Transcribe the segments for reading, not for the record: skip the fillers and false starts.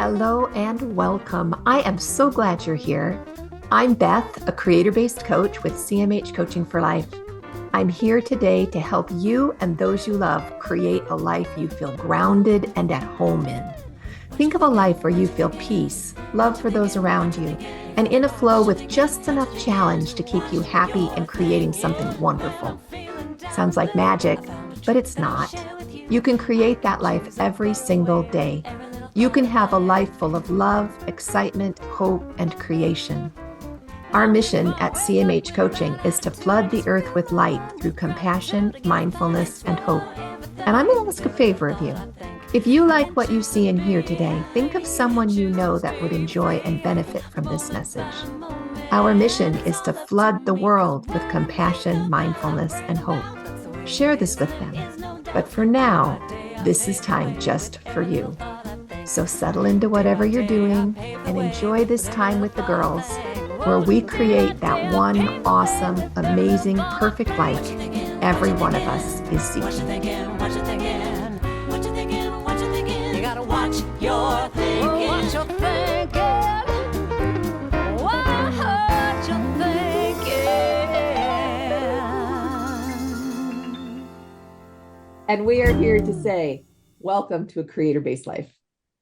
Hello and welcome. I am so glad you're here. I'm Beth, a creator-based coach with CMH Coaching for Life. I'm here today to help you and those you love create a life you feel grounded and at home in. Think of a life where you feel peace, love for those around you, and in a flow with just enough challenge to keep you happy and creating something wonderful. Sounds like magic, but it's not. You can create that life every single day. You can have a life full of love, excitement, hope, and creation. Our mission at CMH Coaching is to flood the earth with light through compassion, mindfulness, and hope. And I'm going to ask a favor of you. If you like what you see and hear today, think of someone you know that would enjoy and benefit from this message. Our mission is to flood the world with compassion, mindfulness, and hope. Share this with them. But for now, this is time just for you. So settle into whatever you're doing and enjoy this time with the girls, where we create that one awesome, amazing, perfect life every one of us is seeking. You gotta watch your thinking. Watch your thinking. Watch your thinking. And we are here to say, welcome to A Creator-Based Life,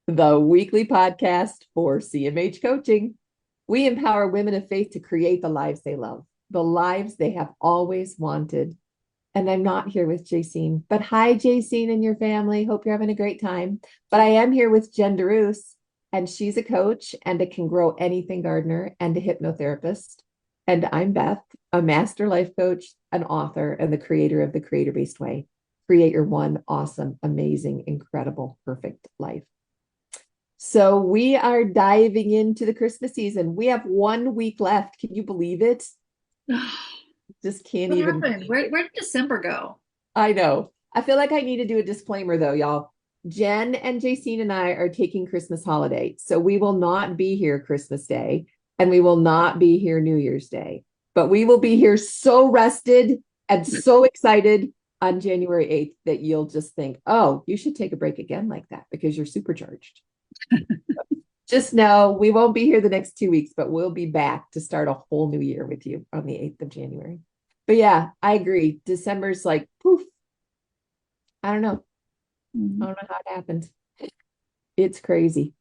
the weekly podcast for CMH Coaching. We empower women of faith to create the lives they love, the lives they have always wanted. And I'm not here with Jacine, but hi, Jacine and your family. Hope you're having a great time. But I am here with Jen DeRoos, and she's a coach and a can grow anything gardener and a hypnotherapist. And I'm Beth, a master life coach, an author, and the creator of The Creator-Based Way. Create your one awesome, amazing, incredible, perfect life. So we are diving into the Christmas season. We have 1 week left. Can you believe it? Just can't What even. happened? Where did December go? I know. I feel like I need to do a disclaimer though, y'all. Jen and Jacine and I are taking Christmas holiday. So we will not be here Christmas Day, and we will not be here New Year's Day. But we will be here so rested and so excited on January 8th that you'll just think, oh, you should take a break again like that because you're supercharged. Just know we won't be here the next 2 weeks, but we'll be back to start a whole new year with you on the 8th of January. But yeah, I agree. December's like poof. I don't know. I don't know how it happened. It's crazy.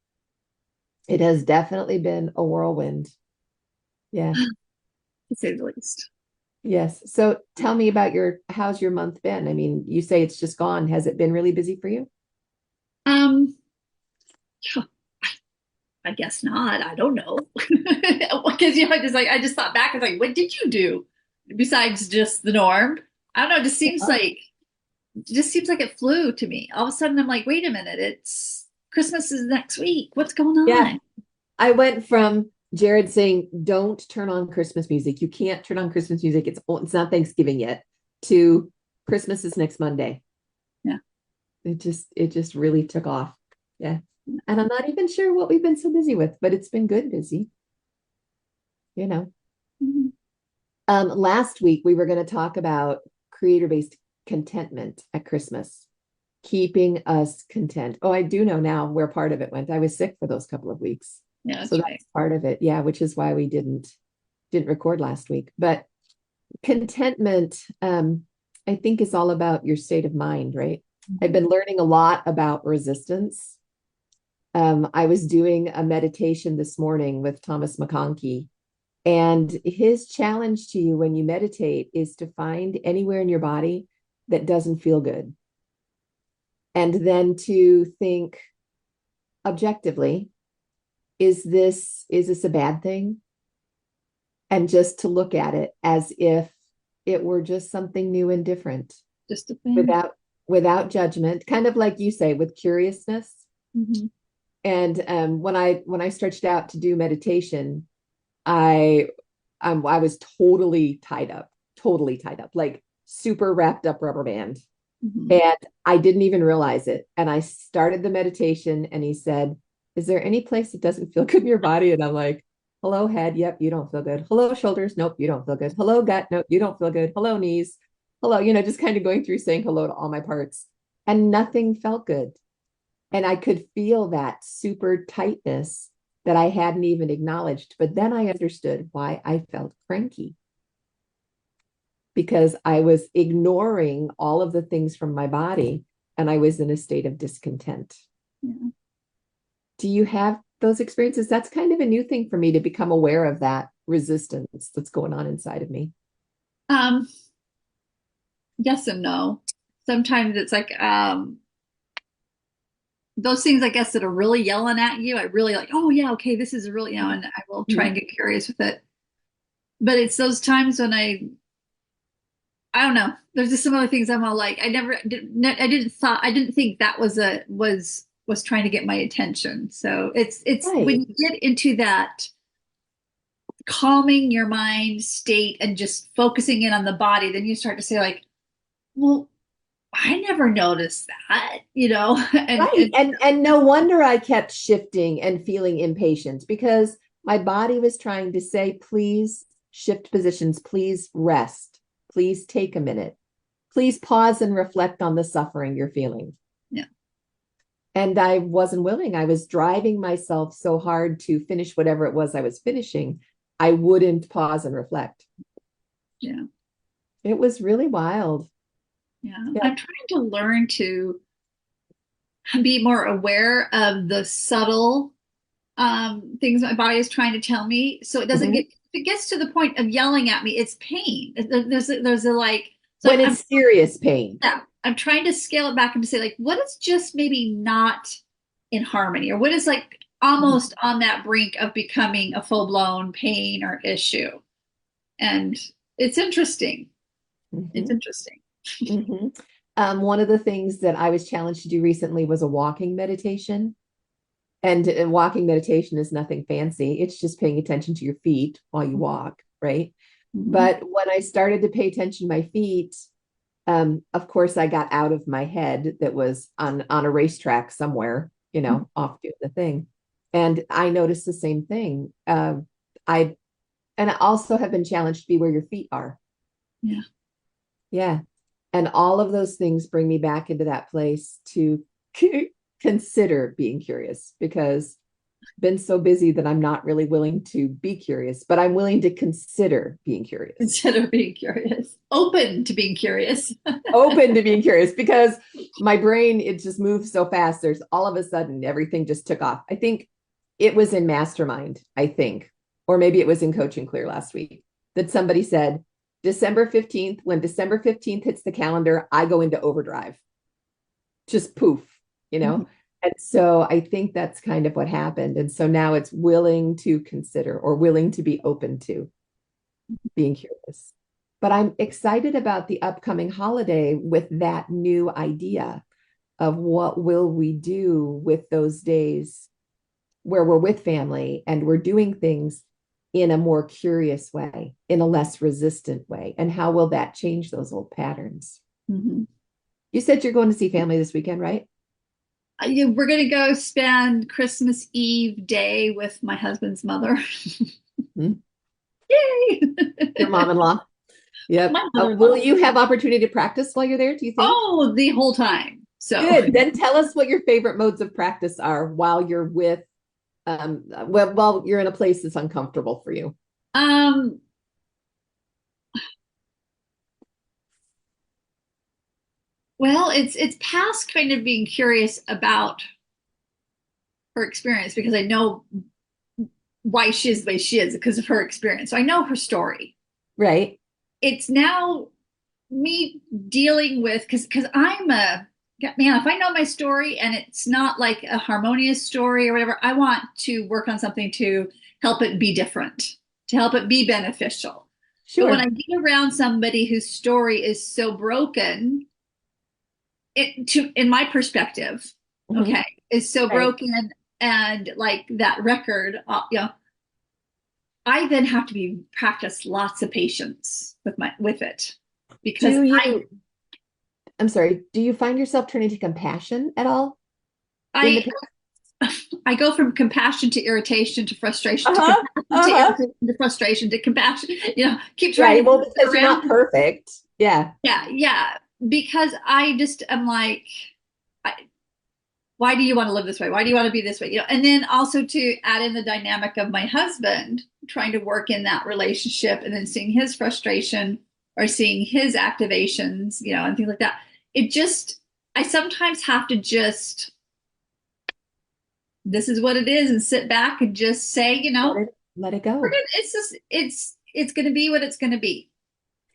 It has definitely been a whirlwind. Yeah. To say the least. Yes. So tell me about how's your month been? I mean, you say it's just gone. Has it been really busy for you? Yeah, I guess not. I don't know. Because I just thought back, I was like, what did you do besides just the norm? I don't know. It just seems like it flew to me. All of a sudden I'm like, wait a minute, it's Christmas is next week. What's going on? Yeah. I went from Jared saying, don't turn on Christmas music. You can't turn on Christmas music. It's not Thanksgiving yet, to Christmas is next Monday. Yeah. It just really took off. Yeah. And I'm not even sure what we've been so busy with, but it's been good busy. You know. Mhm. Last week we were going to talk about creator-based contentment at Christmas, keeping us content. Oh, I do know now where part of it went. I was sick for those couple of weeks. Yeah, So that's part of it. Yeah, which is why we didn't record last week. But contentment, I think, is all about your state of mind, right? I've been learning a lot about resistance. I was doing a meditation this morning with Thomas McConkie, and his challenge to you when you meditate is to find anywhere in your body that doesn't feel good. And then to think objectively, is this a bad thing? And just to look at it as if it were just something new and different, just a thing. Without judgment, kind of like you say, with curiousness. Mm-hmm. And when I stretched out to do meditation, I was totally tied up, like super wrapped up rubber band. Mm-hmm. And I didn't even realize it. And I started the meditation and he said, is there any place that doesn't feel good in your body? And I'm like, hello, head. Yep, you don't feel good. Hello, shoulders. Nope, you don't feel good. Hello, gut. Nope, you don't feel good. Hello, knees. Hello, just kind of going through saying hello to all my parts. And nothing felt good. And I could feel that super tightness that I hadn't even acknowledged. But then I understood why I felt cranky, because I was ignoring all of the things from my body and I was in a state of discontent. Yeah. Do you have those experiences? That's kind of a new thing for me, to become aware of that resistance that's going on inside of me. Um, yes and no. Sometimes it's like those things, I guess, that are really yelling at you. I really like, oh yeah, okay, this is really, and I will try and get curious with it. But it's those times when I don't know. There's just some other things I'm all like, I didn't think that was trying to get my attention. So it's Right. when you get into that calming your mind state and just focusing in on the body, then you start to say like, well, I never noticed that, Right. And no wonder I kept shifting and feeling impatient, because my body was trying to say, please shift positions, please rest, please take a minute, please pause and reflect on the suffering you're feeling. yeah, And I wasn't willing. I was driving myself so hard to finish whatever it was I was finishing. I wouldn't pause and reflect. yeah, It was really wild. yeah. Yeah. I'm trying to learn to be more aware of the subtle things my body is trying to tell me, so it doesn't Mhm. get if it gets to the point of yelling at me, it's pain. There's a like so When it's serious pain. yeah, I'm trying to scale it back and to say like what is just maybe not in harmony, or what is like almost on that brink of becoming a full-blown pain or issue. And it's interesting. It's Mhm. interesting. Mhm. One of the things that I was challenged to do recently was a walking meditation. And walking meditation is nothing fancy. It's just paying attention to your feet while you walk, right? Mhm. But when I started to pay attention to my feet, of course, I got out of my head that was on a racetrack somewhere, off doing the thing. And I noticed the same thing. I and I also have been challenged to be where your feet are. Yeah. Yeah. And all of those things bring me back into that place to consider being curious, because I've been so busy that I'm not really willing to be curious, but I'm willing to consider being curious. Instead of being curious, open to being curious. Open to being curious, because my brain, it just moves so fast. There's all of a sudden everything just took off. I think it was in Mastermind, I think, or maybe it was in Coach and Clear last week, that somebody said December 15th, when December 15th hits the calendar, I go into overdrive. Just poof, you Mhm. know? And so I think that's kind of what happened. And so now it's willing to consider, or willing to be open to being curious. But I'm excited about the upcoming holiday with that new idea of what will we do with those days where we're with family and we're doing things in a more curious way, in a less resistant way. And how will that change those old patterns? Mhm. You said you're going to see family this weekend, right? Yeah, we're gonna go spend Christmas Eve day with my husband's mother. Hmm. Yay! Your mom-in-law. Yep. My mother-in-law. Will you have opportunity to practice while you're there, do you think? Oh, the whole time. So, Good. Then tell us what your favorite modes of practice are while you're with, while you're in a place that's uncomfortable for you. um, well, it's past kind of being curious about her experience because I know why she is the way she is because of her experience. So I know her story. Right. It's now me dealing with because I'm a man. If I know my story and it's not like a harmonious story or whatever, I want to work on something to help it be different, to help it be beneficial. But when I Sure. get around somebody whose story is so broken, in my perspective, Mhm. okay, is so Right. broken and like that record, I then have to be practice lots of patience with it because Do you, I'm sorry, do you find yourself turning to compassion at all in the I past? I go from compassion to irritation to frustration to Uh-huh. compassion to Uh-huh. irritation to frustration to compassion. Keep trying Right. to Well, flip it because you're not around. perfect. Yeah. Yeah, yeah. Because I just am like, I, why do you want to live this way? Why do you want to be this way? And then also to add in the dynamic of my husband trying to work in that relationship and then seeing his frustration or seeing his activations, and things like that. It just, I sometimes have to just, this is what it is, and sit back and just say, Let it go. it's just, it's going to be what it's going to be.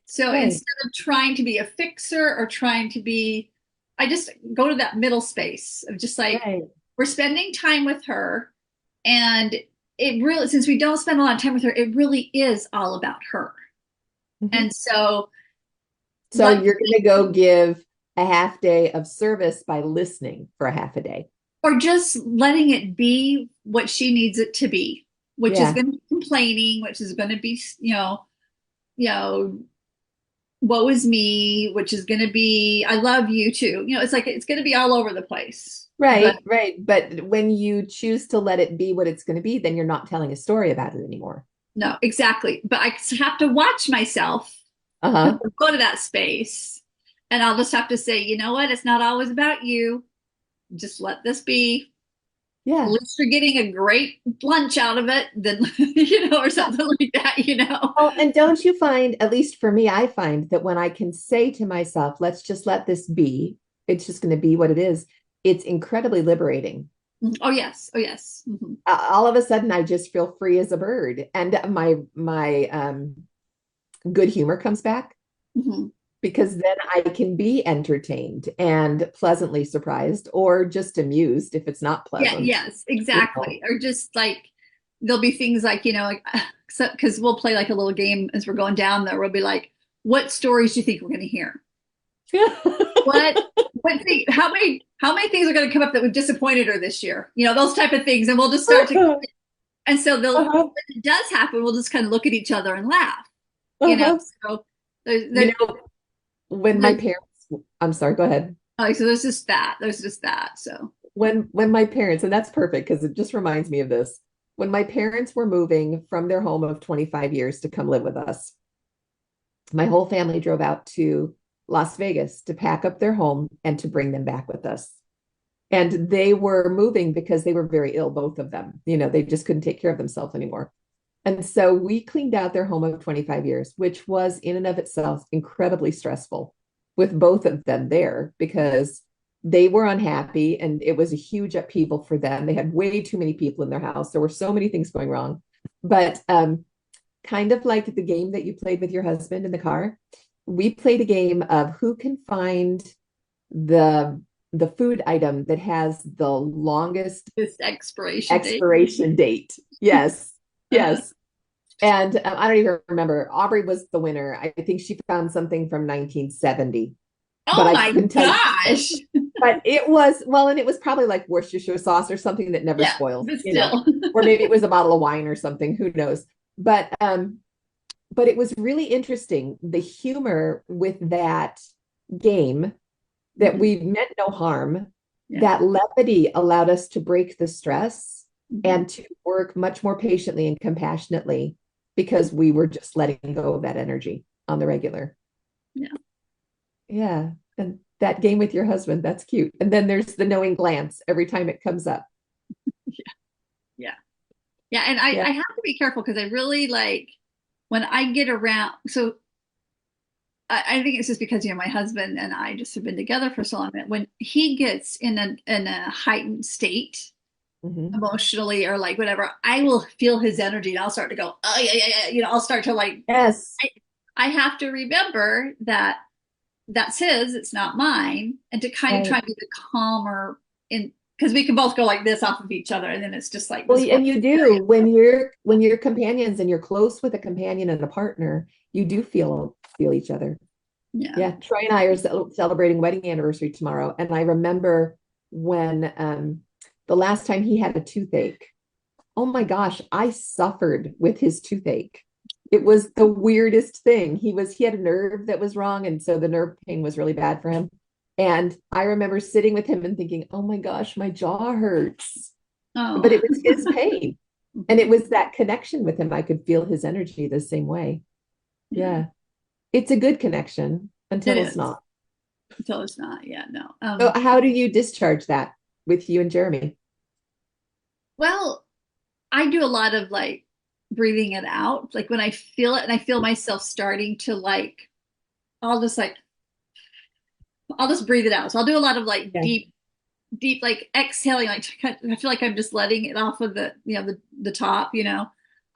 So Right. instead of trying to be a fixer or trying to be, I just go to that middle space of just like, Right. we're spending time with her. And it really, since we don't spend a lot of time with her, it really is all about her. Mhm. And so, So you're going to go give a half day of service by listening for a half a day. or just letting it be what she needs it to be, which is Yeah. going to be complaining, which is going to be, you know, woe is me, which is going to be, I love you too. It's like, it's going to be all over the place. Right, But right. But when you choose to let it be what it's going to be, then you're not telling a story about it anymore. no, exactly. But I have to watch myself Uh-huh. go to that space. And I'll just have to say, you know what? It's not always about you. Just let this be. At Yeah. least you're getting a great lunch out of it, then, or something like that. Well, and don't you find, at least for me, I find that when I can say to myself, let's just let this be, it's just going to be what it is, it's incredibly liberating. Oh, yes. Oh, yes. Mm-hmm. All of a sudden, I just feel free as a bird. And my good humor comes back Mm-hmm. because then I can be entertained and pleasantly surprised or just amused if it's not Yeah, pleasant. yes, exactly. Or just like, there'll be things like, like, because we'll play like a little game as we're going down there. We'll be like, what stories do you think we're going to hear? What how many things are going to come up that we've disappointed her this year? Those type of things. And we'll just start to, and so Uh-huh. when it does happen, we'll just kind of look at each other and laugh, Uh-huh. so there's, You know, when my there's, parents, I'm sorry, go ahead. like, so there's just that. So, When my parents, and that's perfect because it just reminds me of this. When my parents were moving from their home of 25 years to come live with us, my whole family drove out to Las Vegas to pack up their home and to bring them back with us. And they were moving because they were very ill, both of them. They just couldn't take care of themselves anymore. And so we cleaned out their home of 25 years, which was in and of itself incredibly stressful with both of them there because they were unhappy and it was a huge upheaval for them. They had way too many people in their house. There were so many things going wrong. But kind of like the game that you played with your husband in the car, we played a game of who can find the the food item that has the longest this expiration date. expiration date. Yes, yes. And I don't even remember. Aubrey was the winner. I think she found something from 1970, but Oh I my couldn't tell you. gosh. But it was, well, and it was probably like Worcestershire sauce or something that never Yeah, spoils, but still. or maybe it was a bottle of wine or something. Who knows? But it was really interesting the humor with that game that we meant no harm. Yeah. That levity allowed us to break the stress Mhm. and to work much more patiently and compassionately because we were just letting go of that energy on the regular. Yeah. Yeah. And that game with your husband, that's cute. And then there's the knowing glance every time it comes up. Yeah. Yeah. And I Yeah. have to be careful because I really like when I get around. So I think it's just because, my husband and I just have been together for so long that when he gets in a heightened state Mhm. emotionally or like whatever, I will feel his energy and I'll start to go, oh yeah, yeah, yeah. I'll start to like, Yes. I have to remember that that's his, it's not mine, and to kind of Right. try to be the calmer in because we can both go like this off of each other, and then it's just like Well, this. and you do when you're companions and you're close with a companion and a partner, you do feel each other. Yeah. Yeah, Troy and I are celebrating wedding anniversary tomorrow, and I remember when the last time he had a toothache. Oh my gosh, I suffered with his toothache. It was the weirdest thing. He had a nerve that was wrong, and so the nerve pain was really bad for him. And I remember sitting with him and thinking, "Oh my gosh, my jaw hurts." Oh. But it was his pain. And it was that connection with him. I could feel his energy the same way. Yeah. Yeah. It's a good connection It until it's is not. until it's not. Yeah. No. So how do you discharge that? with you and Jeremy? Well, I do a lot of like breathing it out. Like when I feel it and I feel myself starting to like, I'll just like, I'll just breathe it out. So I'll do a lot of like Yeah. deep, like exhaling. Like I feel like I'm just letting it off of the, the top, Yeah.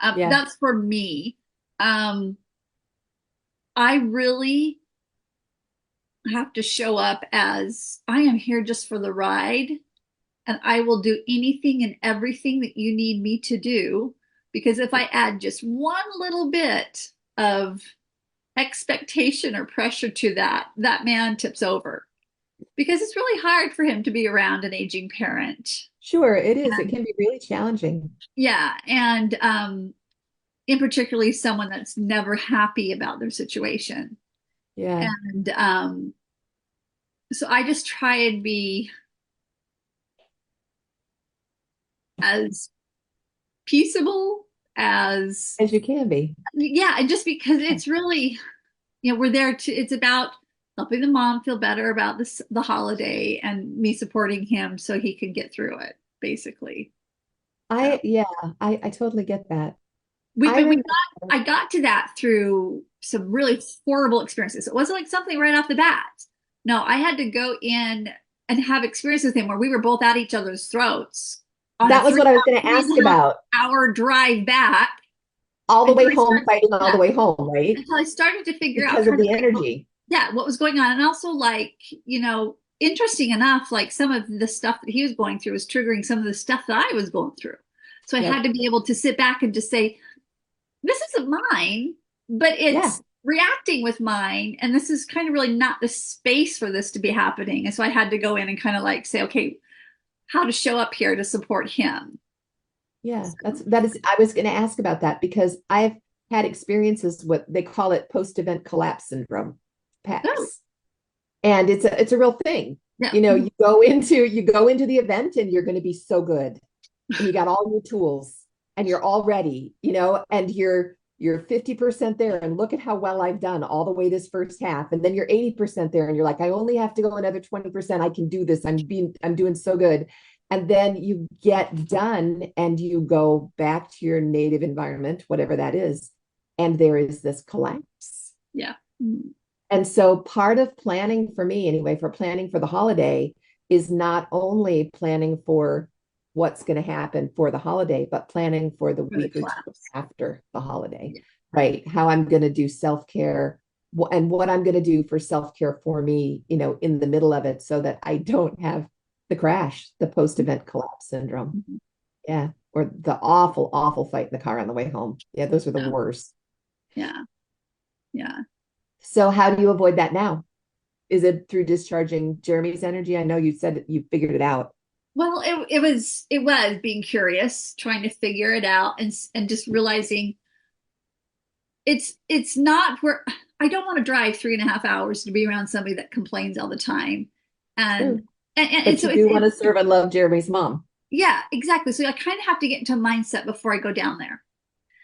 that's for me. Um, I really have to show up as I am here just for the ride, and I will do anything and everything that you need me to do. Because if I add just one little bit of expectation or pressure to that, that man tips over. Because it's really hard for him to be around an aging parent. Sure, it is. It can be really challenging. Yeah, and in particularly someone that's never happy about their situation. Yeah. And so I just try and be as peaceable as, As you can be. yeah, and just because it's really, we're there to, it's about helping the mom feel better about this, the holiday, and me supporting him so he can get through it, basically. So Yeah, I totally get that. I but remember, I got to that through some really horrible experiences. It wasn't like something right off the bat. No, I had to go in and have experiences with him where we were both at each other's throats on a that was what I was going to three ask and a half about. hour drive back All the until way I home, started, fighting all yeah, the way home, right? until I started to figure out Because of kind of the like energy. yeah, what was going on. And also like, interesting enough, like some of the stuff that he was going through was triggering some of the stuff that I was going through. So I had Yep. to be able to sit back and just say, this isn't mine, but Yeah. it's reacting with mine. And this is kind of really not the space for this to be happening. And so I had to go in and kind of like say, okay, how to show up here to support him. Yeah. So, That is, I was going to ask about that because I've had experiences, what they call it, post-event collapse syndrome, oh, PECS. And it's a real thing. yeah. You know, you go into the event and you're going to be so good. And you got all your tools and you're all ready, and you're 50% there and look at how well I've done all the way this first half. And then you're 80% there and you're like, I only have to go another 20%. I can do this. I'm doing so good. And then you get done and you go back to your native environment, whatever that is. And there is this collapse. Yeah. Mm-hmm. And so part of planning for me, anyway, for planning for the holiday is not only planning for what's going to happen for the holiday, but planning for the For the week or two collapse. after the holiday, Yeah. right? How I'm going to do self-care and what I'm going to do for self-care for me, in the middle of it so that I don't have the crash, the post-event collapse syndrome. Mm-hmm. Yeah. Or the awful, awful fight in the car on the way home. Yeah, those are the Yeah. worst. Yeah. Yeah. So how do you avoid that now? Is it through discharging Jeremy's energy? I know you said you figured it out. Well, it was being curious, trying to figure it out, and just realizing it's not where I don't want to drive 3.5 hours to be around somebody that complains all the time, and True. and But so you do want to serve and love Jeremy's mom. yeah, exactly. So I kind of have to get into a mindset before I go down there.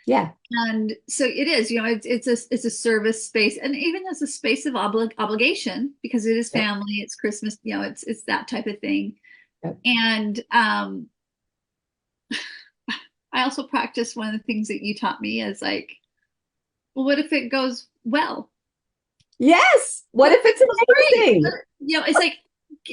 Yeah. And so it is, it's a service space, and even as a space of obligation because it is Yep. family, it's Christmas, it's that type of thing. Yep. And I also practice one of the things that you taught me is like, well, what if it goes well? Yes. What What if if it it's goes great? amazing? It's like,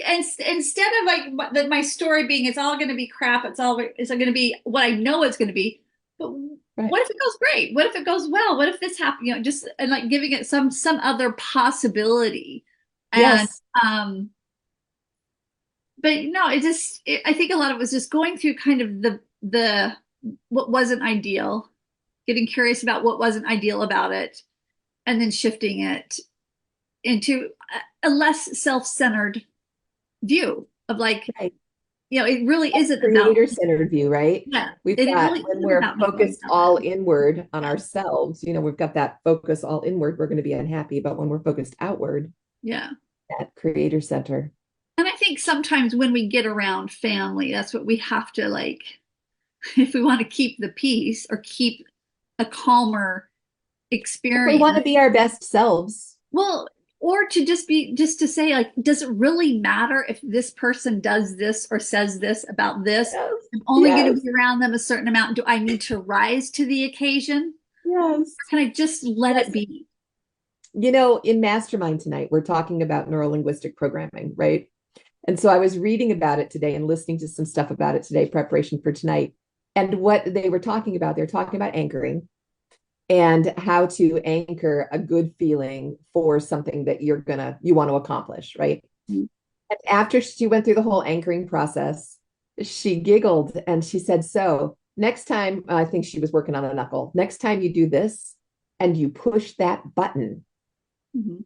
and instead of like my story being it's all going to be crap, it's going to be what I know it's going to be. But Right. what if it goes great? What if it goes well? What if this happens? Just and like giving it some other possibility. And Yes. but no, I think a lot of it was just going through kind of the what wasn't ideal, getting curious about what wasn't ideal about it, and then shifting it into a less self-centered view of like, Right. it really isn't about Creator-centered view, right? yeah, We've it got really when isn't we're about me going focused down all there. inward on Yeah, ourselves, we've got that focus all inward, we're going to be unhappy. But when we're focused outward, yeah. that creator center. And I think sometimes when we get around family, that's what we have to like, if we want to keep the peace or keep a calmer If we want experience. to be our best selves, Well, or to just to say, like, does it really matter if this person does this or says this about this? Yes. I'm only going to Yes. be around them a certain amount. Do I need to rise to the occasion? Yes. Or can I just let Yes. it be? In Mastermind tonight, we're talking about neurolinguistic programming, right? And so I was reading about it today and listening to some stuff about it today, preparation for tonight. And what they were talking about, they're talking about anchoring and how to anchor a good feeling for something that you want to accomplish, right? Mm-hmm. And after she went through the whole anchoring process, she giggled and she said, so next time, I think she was working on a knuckle, next time you do this and you push that button, Mm-hmm.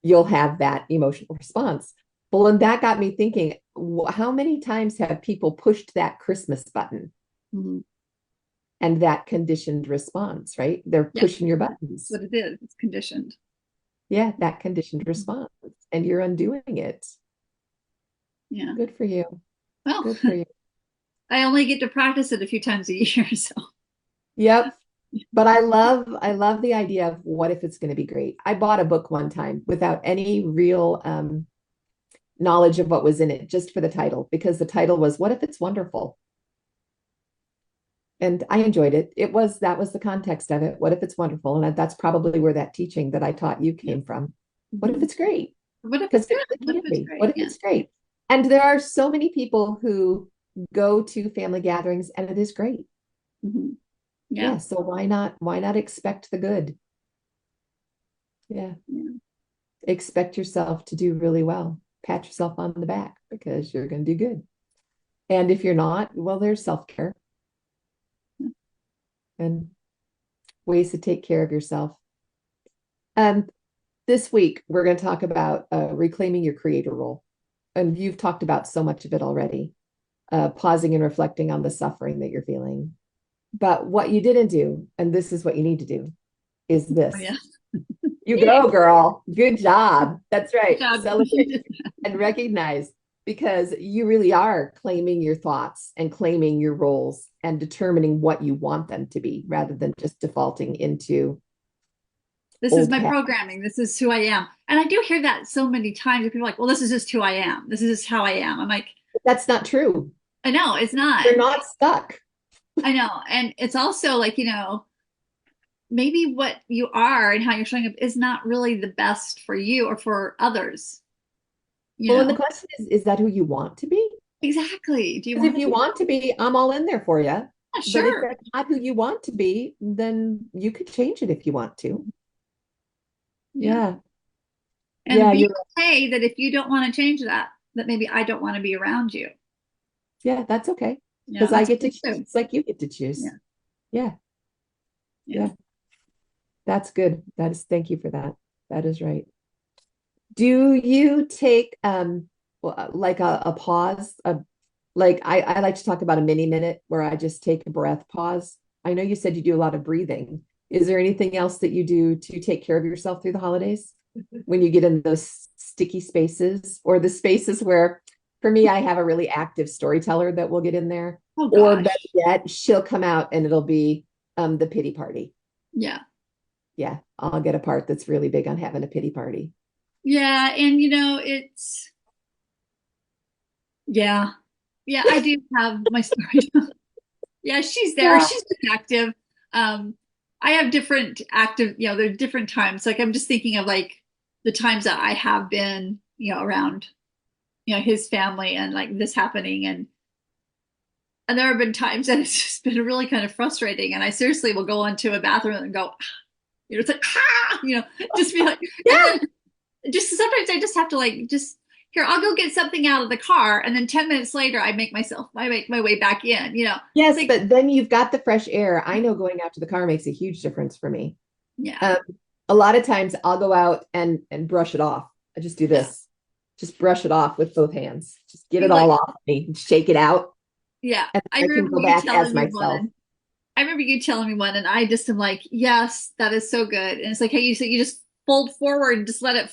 you'll have that emotional response. Well, and that got me thinking, how many times have people pushed that Christmas button Mm-hmm. and that conditioned response, right? They're Yeah, pushing your buttons. that's what it is. It's conditioned. Yeah, that conditioned response. And you're undoing it. Yeah. Good for you. Well, Good for you. I only get to practice it a few times a year, so Yep. But I love the idea of what if it's going to be great. I bought a book one time without any real knowledge of what was in it, just for the title, because the title was What If It's Wonderful? And I enjoyed it. That was the context of it. What if it's wonderful? And that's probably where that teaching that I taught you yeah. came from. What if Mm-hmm. it's great? What if Because it's it good? What really if can it's be. great? What if Yeah. it's great? And there are so many people who go to family gatherings and it is great. Mm-hmm. Yeah. Yeah. So why not expect the good? Yeah. Yeah. Expect yourself to do really well. Pat yourself on the back because you're going to do good. And if you're not, well, there's self-care and ways to take care of yourself. Um, this week, we're going to talk about reclaiming your creator role. And you've talked about so much of it already, pausing and reflecting on the suffering that you're feeling. But what you didn't do, and this is what you need to do, is Oh, this. yeah. You go, girl. Good job. That's Good right. job. Celebrate and recognize because you really are claiming your thoughts and claiming your roles and determining what you want them to be rather than just defaulting into This is old my habits. programming. This is who I am. And I do hear that so many times. People are like, well, this is just who I am. This is just how I am. I'm like, That's not true. I know it's not. You're not stuck. I know. And it's also like, maybe what you are and how you're showing up is not really the best for you or for others. You Well, and the know, question is that who you want to be? exactly. Do you Because want if to you be? want to be, I'm all in there for you. Yeah, But if sure. that's not who you want to be, then you could change it if you want to. Yeah. Yeah. And Yeah, be you're okay that if you don't want to change that, that maybe I don't want to be around you. yeah, that's okay. Yeah, Because I that's get to good choose. too. It's like you get to choose. Yeah. Yeah. Yeah. Yeah. That's good. Thank you for that. That is right. Do you take like a pause? Like I like to talk about a mini minute where I just take a breath pause. I know you said you do a lot of breathing. Is there anything else that you do to take care of yourself through the holidays when you get in those sticky spaces or the spaces where, for me, I have a really active storyteller that will get in there, Oh or better gosh. yet, she'll come out and it'll be the pity party. Yeah. Yeah, I'll get a part that's really big on having a pity party. Yeah. And it's yeah. Yeah, I do have my story. Yeah, she's there. Yeah. She's been active. Um, I have different active, there are different times. Like I'm just thinking of like the times that I have been, around, his family and like this happening and there have been times that it's just been really kind of frustrating. And I seriously will go into a bathroom and go, it's like, just be like, and Yeah. then just sometimes I just have to like just here, I'll go get something out of the car, and then 10 minutes later I make my way back in. It's Yes, like but then you've got the fresh air. I know going out to the car makes a huge difference for me. yeah, Um, a lot of times I'll go out and brush it off. I just do yeah. this. Just brush it off with both hands. Just get Be it like, all off me, shake it out, yeah. and I I can remember go you back as telling me myself. one. I remember you telling me one, and I just am like, yes, that is so good. And it's like, hey, you just fold forward and just let it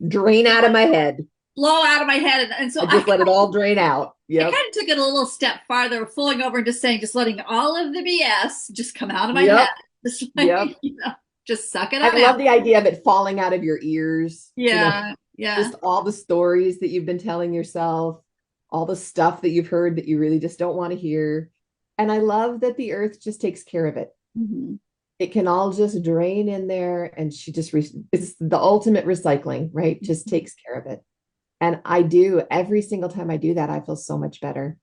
Drain out of my head. flow out of my head, and so I just let it all drain out. I Yep. kind of took it a little step farther, pulling over and just saying, just letting all of the BS just come out of my head. Yep. Just like, Yep. just suck it I up now. love the idea of it falling out of your ears, Yeah, yeah. just all the stories that you've been telling yourself, all the stuff that you've heard that you really just don't want to hear. And I love that the earth just takes care of it. Hmm. It can all just drain in there and she just it's the ultimate recycling, right? Just takes care of it. And I do every single time I do that, I feel so much better.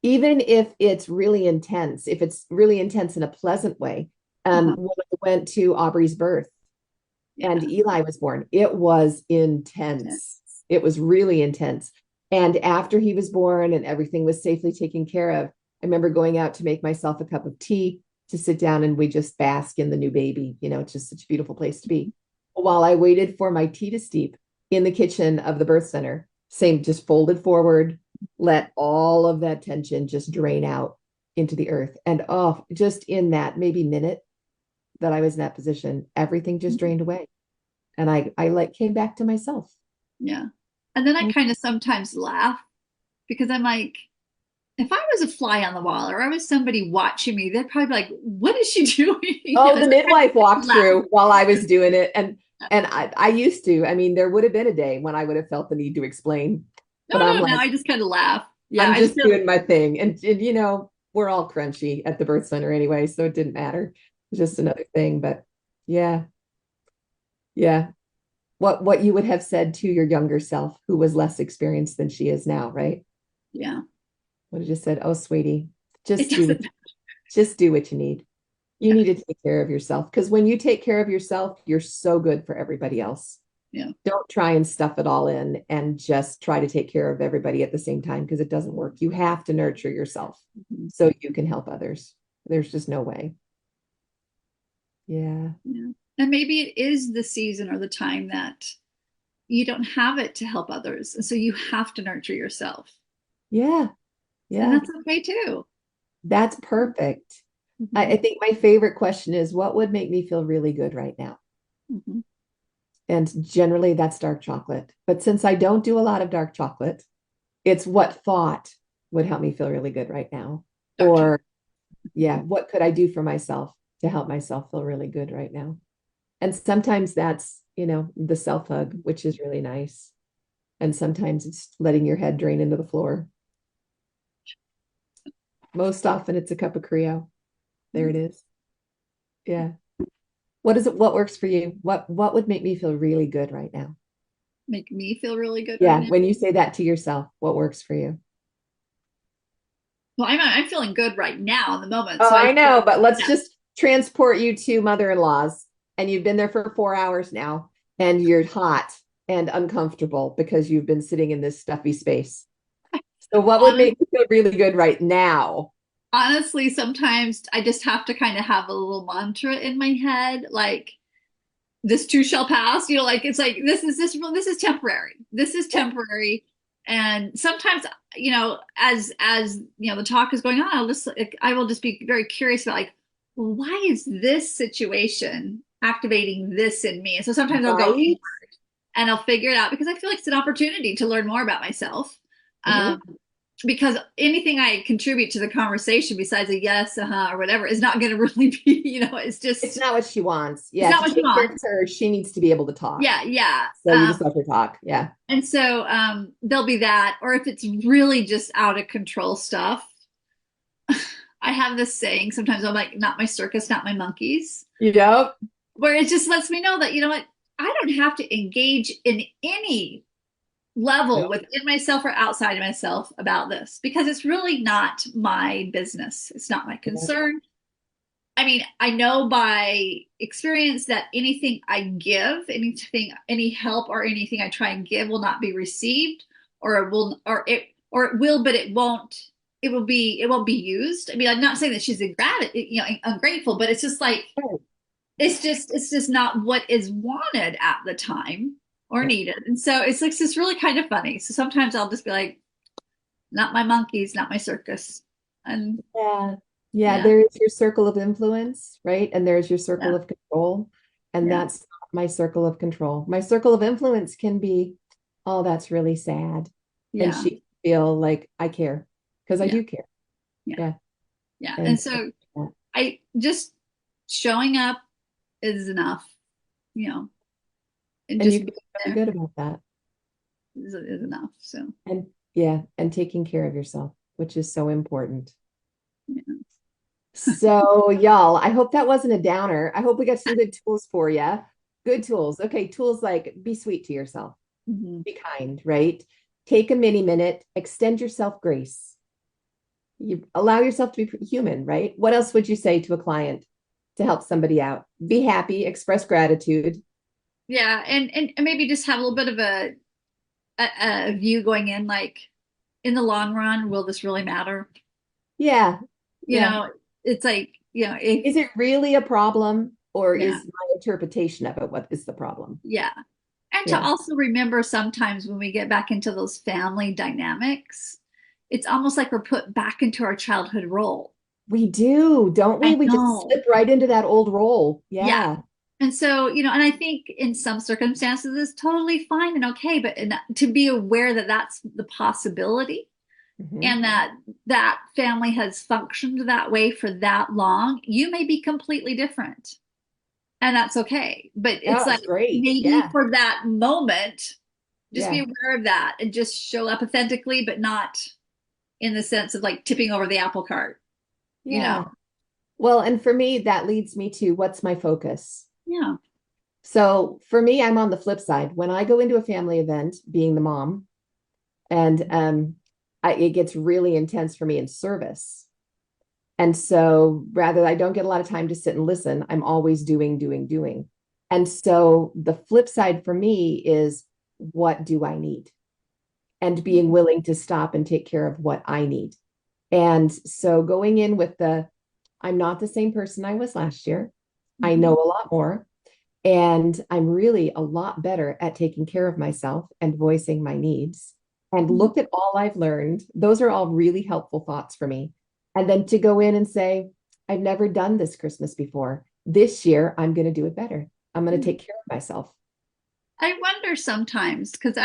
Even if it's really intense, if it's really intense in a pleasant way. Uh-huh. When I went to Aubrey's birth and Yeah. Eli was born, it was intense. It was really intense. And after he was born and everything was safely taken care of, I remember going out to make myself a cup of tea to sit down and we just bask in the new baby. It's just such a beautiful place to be. While I waited for my tea to steep in the kitchen of the birth center, same, just folded forward, let all of that tension just drain out into the earth. And oh, just in that maybe minute that I was in that position, everything just drained away. And I like came back to myself. Yeah. And then I Mm. kind of sometimes laugh because I'm like, if I was a fly on the wall or I was somebody watching me, they'd probably be like, what is she doing? Oh, the So midwife I walked laugh. through while I was doing it. And I used to. I mean, there would have been a day when I would have felt the need to explain, No, but I'm no, no. like, I just kind of laugh. Yeah, I'm I just just feel doing my thing. And we're all crunchy at the birth center anyway, so it didn't matter. It's just another thing. But yeah, yeah. What you would have said to your younger self who was less experienced than she is now, right? yeah. Would have just said, "Oh, sweetie, It just do what doesn't. just do what you need. You Yeah, need to take care of yourself because when you take care of yourself, you're so good for everybody else. yeah. Don't try and stuff it all in and just try to take care of everybody at the same time because it doesn't work. You have to nurture yourself Mhm. so you can help others. There's just no way. Yeah. Yeah. And maybe it is the season or the time that you don't have it to help others. And so you have to nurture yourself. Yeah. And Yeah. that's okay too. That's perfect. I Hmm. think my favorite question is what would make me feel really good right now? Hmm. And generally that's dark chocolate. But since I don't do a lot of dark chocolate, it's what thought would help me feel really good right now. Dark chocolate. Or, yeah, what could I do for myself to help myself feel really good right now? And sometimes that's, the self hug, which is really nice. And sometimes it's letting your head drain into the floor. Most often it's a cup of Creo. There it is. Yeah. What is it? What works for you? What would make me feel really good right now? Make me feel really good right Yeah. now. When you say that to yourself, what works for you? Well, I'm feeling good right now in the moment. Oh, So I I feel, know, but let's yeah. just transport you to mother-in-law's and you've been there for 4 hours now and you're hot and uncomfortable because you've been sitting in this stuffy space. So what would Honest, make you feel really good right now? honestly, sometimes I just have to kind of have a little mantra in my head, like this too shall pass. Like it's like this is temporary. This is Yeah. temporary. And sometimes, as the talk is going on, I will just be very curious about like, well, why is this situation activating this in me? And so sometimes I'll go Right? and I'll figure it out because I feel like it's an opportunity to learn more about myself. Mhm. Um, because anything I contribute to the conversation besides a yes, or whatever is not going to really be, It's not what she wants. it's Yeah, not to what you take care of want. her, she needs to be able to talk. Yeah, yeah. So you just let her talk. Yeah. And so there'll be that. Or if it's really just out of control stuff, I have this saying sometimes I'm like, not my circus, not my monkeys, Yep. where it just lets me know that, you know what, I don't have to engage in any level Nope. within myself or outside of myself about this because it's really not my business. It's not my Yep. concern. I mean, I know by experience that anything I give, any help or anything I try and give will not be received, or it will, but it won't. It won't be used. I mean, I'm not saying that she's ungrateful, but it's just like it's just not what is wanted at the time or Yep. needed, and so it's like just really kind of funny. So sometimes I'll just be like, not my monkeys, not my circus, and Yeah. Yeah, yeah, there is your circle of influence, right? And there's your circle yeah, of control. And yeah, that's not my circle of control. My circle of influence can be, oh, that's really sad. And yeah, she feel like I care because I yeah, do care. yeah, Yeah. yeah, and And so yeah. I just showing up, is enough, you know, and And just you being feel really there good about that. is enough. So, And yeah, and taking care of yourself, which is so important. yeah. So, y'all, I hope that wasn't a downer. I hope we got some good tools for you. Good tools. Okay, tools like be sweet to yourself, Mhm. be kind, right? Take a mini minute, extend yourself grace. You allow yourself to be human, right? What else would you say to a client to help somebody out? Be happy, express gratitude. Yeah, and maybe just have a little bit of a view going in, like in the long run, will this really matter? Yeah, You yeah. know, it's like, you know, if Is it really a problem, or yeah, is my interpretation of it what is the problem? yeah. And to Yeah, also remember sometimes when we get back into those family dynamics, it's almost like we're put back into our childhood role. we do, don't we? I We just know. slip right into that old role. Yeah. Yeah. And so, you know, and I think in some circumstances it's totally fine and okay, but to be aware that that's the possibility Mhm. and that that family has functioned that way for that long, you may be completely different. And that's okay. But it's Oh, like it's great. maybe Yeah. for that moment, just be Yeah. aware of that and just show up authentically, but not in the sense of like tipping over the apple cart, you know? Yeah. Well, and for me, that leads me to what's my focus? Yeah. So for me, I'm on the flip side. When I go into a family event, being the mom, and it gets really intense for me in service. And so rather, I don't get a lot of time to sit and listen. I'm always doing, doing, doing. And so the flip side for me is, what do I need? And being willing to stop and take care of what I need. And so going in with I'm not the same person I was last year. I Mhm. know a lot more. And I'm really a lot better at taking care of myself and voicing my needs. And look at all I've learned. Those are all really helpful thoughts for me. And then to go in and say, I've never done this Christmas before. This year, I'm going to do it better. I'm going to take care of myself. I wonder sometimes because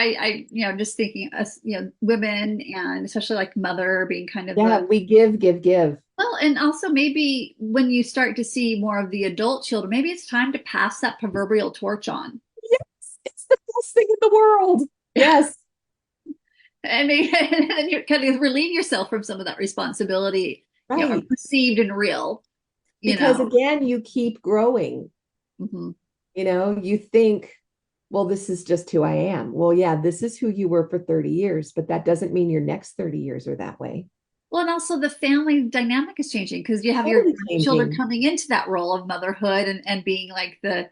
you know, just thinking us, you know, women and especially like mother being kind of Yeah, the we give, give, give. well, and also maybe when you start to see more of the adult children, maybe it's time to pass that proverbial torch on. Yes, it's the best thing in the world. Yes, And, and then you kind of relieve yourself from some of that responsibility, you know, or right. perceived and real, you Because know. again, you keep growing. Mhm. You think, well, this is just who I am. Well, yeah, this is who you were for 30 years, but that doesn't mean your next 30 years are that way. Well, and also the family dynamic is changing because you have your Totally children changing. coming into that role of motherhood and being like Yeah.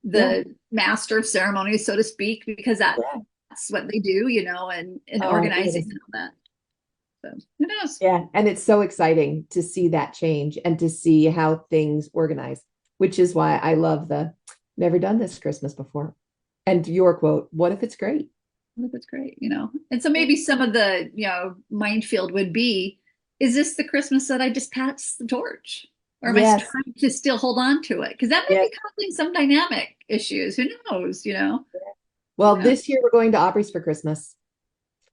the master of ceremonies, so to speak, because Yeah. that's what they do, you know, and Oh, it organizing is. and all that. So who knows? Yeah. And it's so exciting to see that change and to see how things organize, which is why I love the never done this Christmas before. And your quote, what if it's great? That's great, you know. And so Yeah. maybe some of the, you know, minefield would be, is this the Christmas that I just pass the torch? Or am I Yes. trying to still hold on to it? Because that might Yes. be causing some dynamic issues. Who knows, you know? Well, Yeah, this year we're going to Aubrey's for Christmas.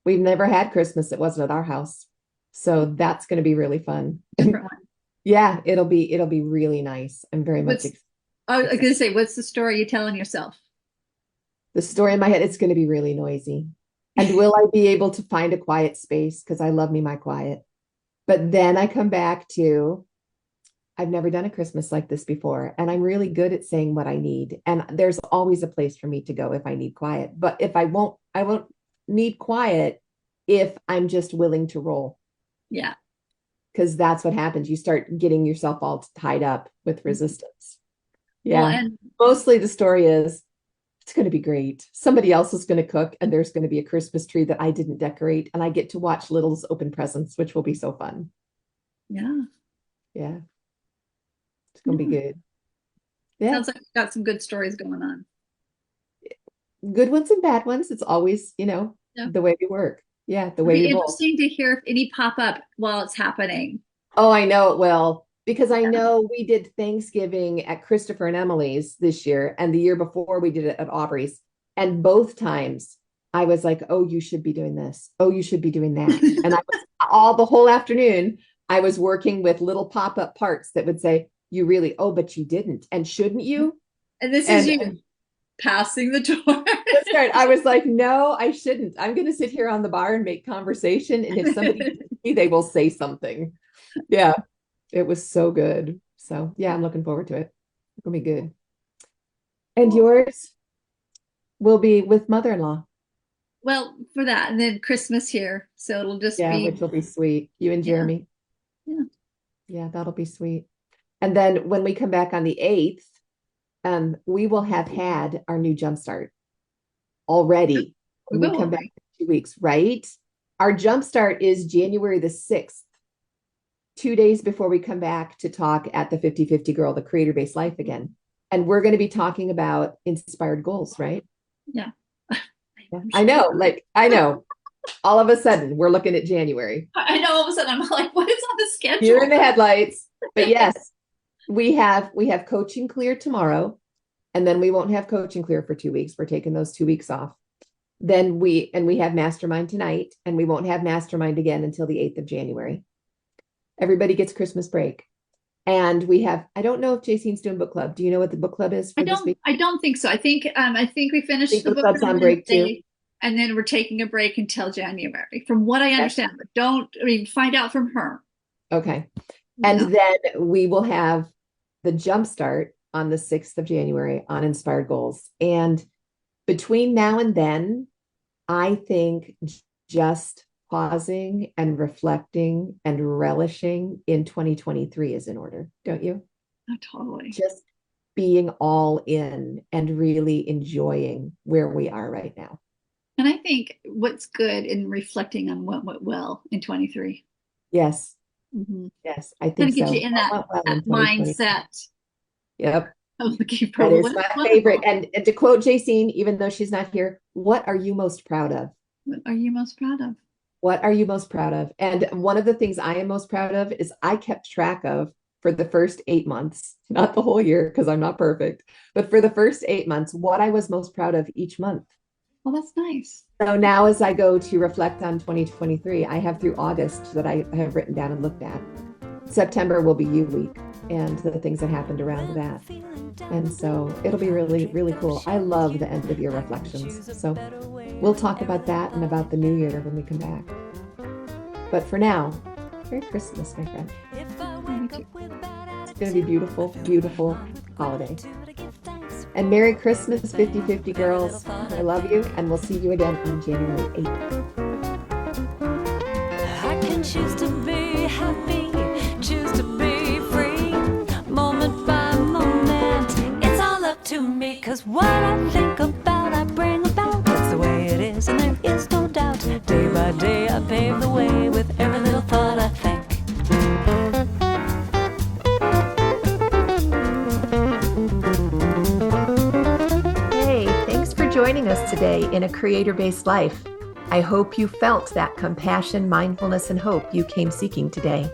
We've never had Christmas that wasn't at our house. So that's going to be really fun. different one. Yeah, it'll be really nice. I'm very much I was excited. gonna say, what's the story you're telling yourself? The story in my head, it's going to be really noisy. And will I be able to find a quiet space? Because I love me my quiet. But then I come back to, I've never done a Christmas like this before. And I'm really good at saying what I need. And there's always a place for me to go if I need quiet. But if I won't need quiet if I'm just willing to roll. Yeah. Because that's what happens. You start getting yourself all tied up with resistance. Well, Yeah. and Mostly the story is it's going to be great. Somebody else is going to cook, and there's going to be a Christmas tree that I didn't decorate. And I get to watch Little's open presents, which will be so fun. yeah, Yeah. It's going to be yeah. good. Yeah. Sounds like you've got some good stories going on. Good ones and bad ones. It's always, Yeah. the way we work. Yeah. The It'll way we be roll. interesting to hear if any pop up while it's happening. Oh, I know it will. Because I Yeah. know we did Thanksgiving at Christopher and Emily's this year, and the year before we did it at Aubrey's. And both times I was like, oh, you should be doing this. Oh, you should be doing that. And I was all the whole afternoon, I was working with little pop-up parts that would say, you really, oh, but you didn't. And shouldn't you? And this is And you passing the torch. that's right. I was like, no, I shouldn't. I'm going to sit here on the bar and make conversation. And if somebody sees me, they will say something. Yeah, it was so good. So yeah, I'm looking forward to it. It'll be good. And Cool. yours will be with mother-in-law. Well, for that, and then Christmas here, so it'll just Yeah, be which will be sweet. You and yeah, Jeremy. yeah. Yeah, that'll be sweet. And then when we come back on the 8th, we will have had our new jumpstart already We when we will, come won't back we? in 2 weeks, right? Our jumpstart is January the 6th, 2 days before we come back to talk at the 50/50 Girl, the creator-based life again. And we're going to be talking about inspired goals, right? Yeah. Yeah. I know, like, I know. All of a sudden, we're looking at January. I know all of a sudden I'm like, what is on the You're schedule? in the headlights. But yes, we have coaching clear tomorrow, and then we won't have coaching clear for 2 weeks. We're taking those 2 weeks off. Then we have mastermind tonight, and we won't have mastermind again until the 8th of January. Everybody gets Christmas break. And we have, I don't know if Jacene's doing book club. Do you know what the book club is for this week? I don't think so. I think we I finished think the book book club's on on break too. Wednesday, and then we're taking a break until January, from what I understand. But find out from her. Okay. And Yeah. then we will have the jump start on the 6th of January on inspired goals. And between now and then, I think just pausing and reflecting and relishing in 2023 is in order, don't you? Oh, totally. Just being all in and really enjoying where we are right now. And I think what's good in reflecting on what went well in 23. Yes. Mm-hmm. Yes, I Kind think of get so. you in that in 2020. mindset Yep. of looking for That is what my went favorite. well. And to quote Jacene, even though she's not here, what are you most proud of? What are you most proud of? What are you most proud of? And one of the things I am most proud of is I kept track of for the first 8 months, not the whole year because I'm not perfect, but for the first 8 months, what I was most proud of each month. Well, that's nice. So now as I go to reflect on 2023, I have through August that I have written down and looked at. September will be U Week and the things that happened around that. And so it'll be really, really cool. I love the end of year reflections. So we'll talk about that and about the new year when we come back. But for now, Merry Christmas, my friend. It's going to be beautiful, beautiful holiday. And Merry Christmas, 50/50 girls. I love you, and we'll see you again on January 8th. I can choose to be happy, choose to be free, moment by moment. It's all up to me, 'cause what I think about, I bring about. That's the way it is, and there is no doubt. Day by day, I pave the way with every little thought I think. Hey, thanks for joining us today in A Creator-Based Life. I hope you felt that compassion, mindfulness, and hope you came seeking today.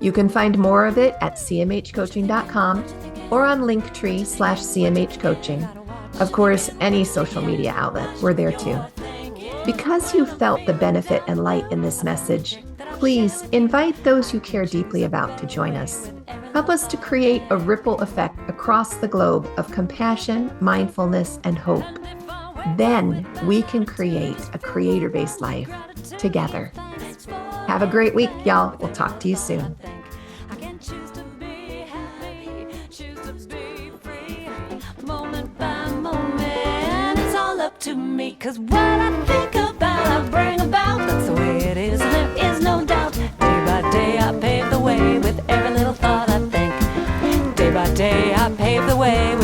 You can find more of it at cmhcoaching.com or on Linktree/cmhcoaching. Of course, any social media outlet, we're there too. Because you felt the benefit and light in this message, please invite those you care deeply about to join us. Help us to create a ripple effect across the globe of compassion, mindfulness, and hope. Then we can create a creator-based life together. Have a great week, y'all. We'll talk to you soon. I can choose to be happy, choose to be free, moment by moment. It's all up to me, 'cause what I think about, I bring about. That's the way it is, and there is no doubt. Day by day, I pave the way with every little thought I think. Day by day, I pave the way with